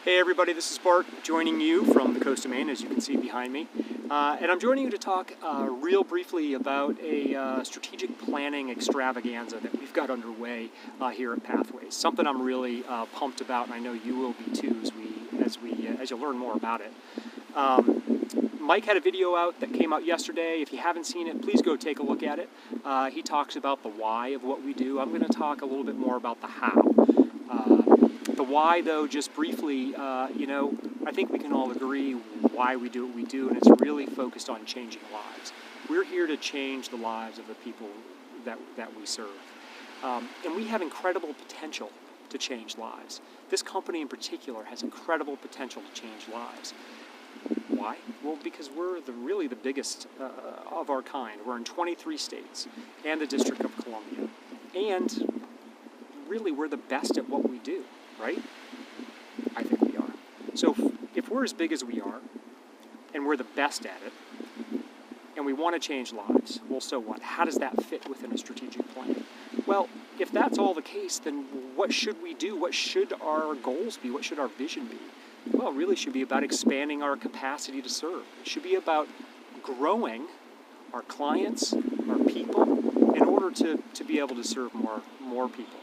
Hey everybody, this is Bart joining you from the coast of Maine, as you can see behind me. And I'm joining you to talk real briefly about a strategic planning extravaganza that we've got underway here at Pathways. Something I'm really pumped about, and I know you will be too as you learn more about it. Mike had a video out that came out yesterday. If you haven't seen it, please go take a look at it. He talks about the why of what we do. I'm going to talk a little bit more about the how. The why, though, just briefly, I think we can all agree why we do what we do, and it's really focused on changing lives. We're here to change the lives of the people that we serve. And we have incredible potential to change lives. This company in particular has incredible potential to change lives. Why? Well, because we're really the biggest of our kind. We're in 23 states and the District of Columbia. And really, we're the best at what we do, right? I think we are. So if we're as big as we are, and we're the best at it, and we want to change lives, well, so what? How does that fit within a strategic plan? Well, if that's all the case, then what should we do? What should our goals be? What should our vision be? Well, it really should be about expanding our capacity to serve. It should be about growing our clients, our people, in order to be able to serve more people.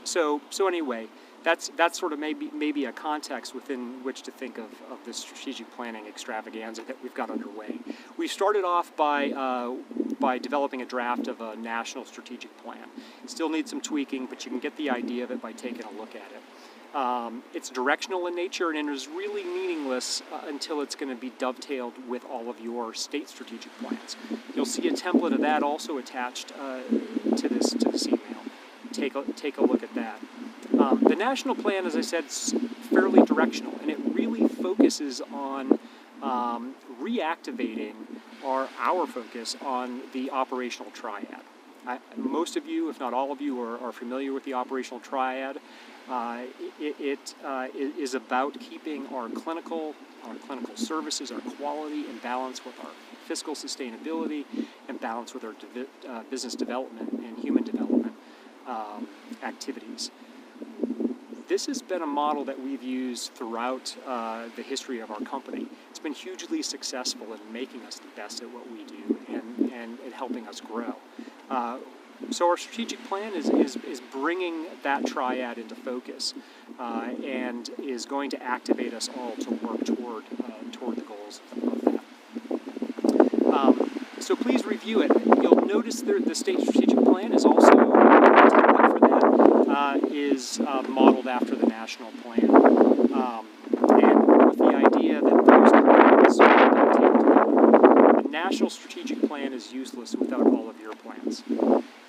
So anyway, that's sort of maybe a context within which to think of this strategic planning extravaganza that we've got underway. We started off by developing a draft of a national strategic plan. It still needs some tweaking, but you can get the idea of it by taking a look at it. It's directional in nature, and it is really meaningless until it's going to be dovetailed with all of your state strategic plans. You'll see a template of that also attached to this email. Take a look at that. The national plan, as I said, is fairly directional, and it really focuses on reactivating our focus on the operational triad. Most of you, if not all of you, are familiar with the operational triad. It is about keeping our clinical services, our quality in balance with our fiscal sustainability, and balance with our business development and human development activities. This has been a model that we've used throughout the history of our company. It's been hugely successful in making us the best at what we do and helping us grow. So our strategic plan is bringing that triad into focus and is going to activate us all to work toward the goals of that. So please review it. You'll notice the state strategic plan is also template for that is modeled after the national plan, and with the idea that those plans dovetail together. The national strategic plan is useless without all of your plans.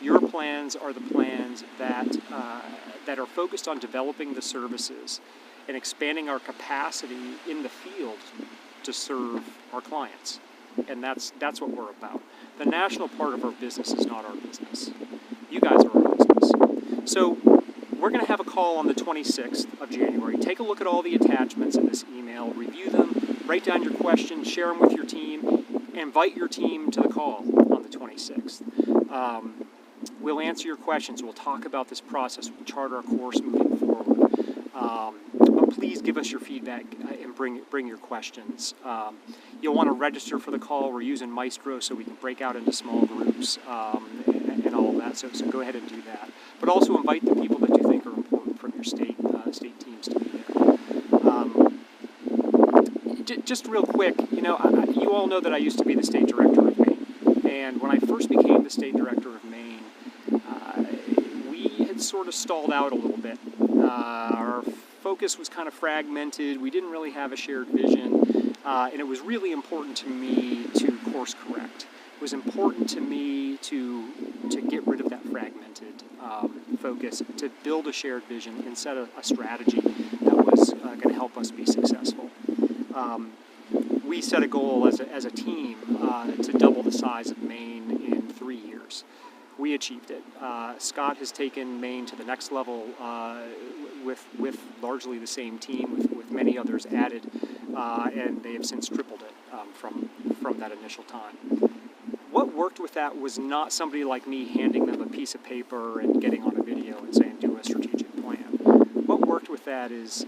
Your plans are the plans that are focused on developing the services and expanding our capacity in the field to serve our clients. And that's what we're about. The national part of our business is not our business. You guys are our business. So we're going to have a call on the 26th of January. Take a look at all the attachments in this email, review them, write down your questions, share them with your team, and invite your team to the call on the 26th. We'll answer your questions. We'll talk about this process. We'll chart our course moving forward. But please give us your feedback and bring your questions. You'll want to register for the call. We're using Maestro so we can break out into small groups and all of that. So go ahead and do that. But also invite the people that you think are important from your state teams to be there. Just real quick, you all know that I used to be the state director of Maine. And when I first became the state director of Maine, we had sort of stalled out a little bit. Our focus was kind of fragmented. We didn't really have a shared vision, and it was really important to me to course correct. It was important to me to get rid of that fragmented focus, to build a shared vision and set a strategy that was going to help us be successful. We set a goal as a team to double the size of Maine in 3 years. We achieved it. Scott has taken Maine to the next level with largely the same team, with many others added, and they have since tripled it from that initial time. What worked with that was not somebody like me handing them a piece of paper and getting on a video and saying, do a strategic plan. What worked with with that is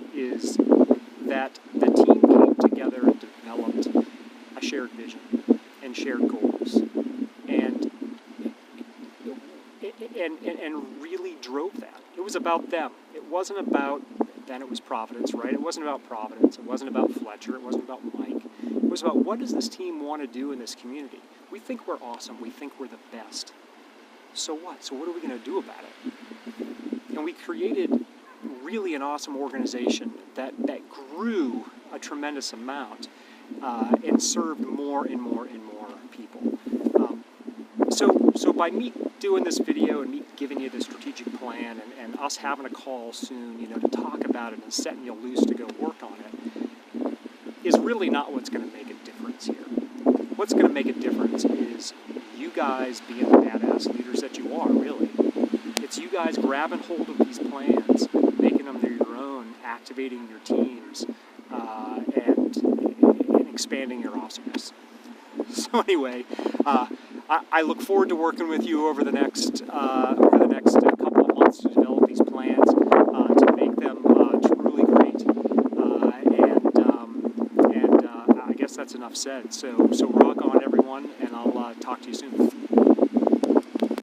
that the team came together and developed a shared vision and shared goals, and really drove that. It was about them. It wasn't about, then it was Providence, right? It wasn't about Providence. It wasn't about Fletcher. It wasn't about Mike. It was about, what does this team want to do in this community? We think we're awesome. We think we're the best. So what? So what are we going to do about it? And we created really an awesome organization that grew a tremendous amount and served more and more and more people. So by me doing this video and me giving you the strategic plan and us having a call soon, to talk about it and setting you loose to go work on it, is really not what's going to make a difference here. What's going to make a difference is you guys being the badass leaders that you are, really. It's you guys grabbing hold of these plans, making them your own, activating your teams, and expanding your awesomeness. So anyway, I look forward to working with you over the next couple of months to develop these plans, to make them truly great. And I guess that's enough said. So rock on, everyone, and I'll talk to you soon.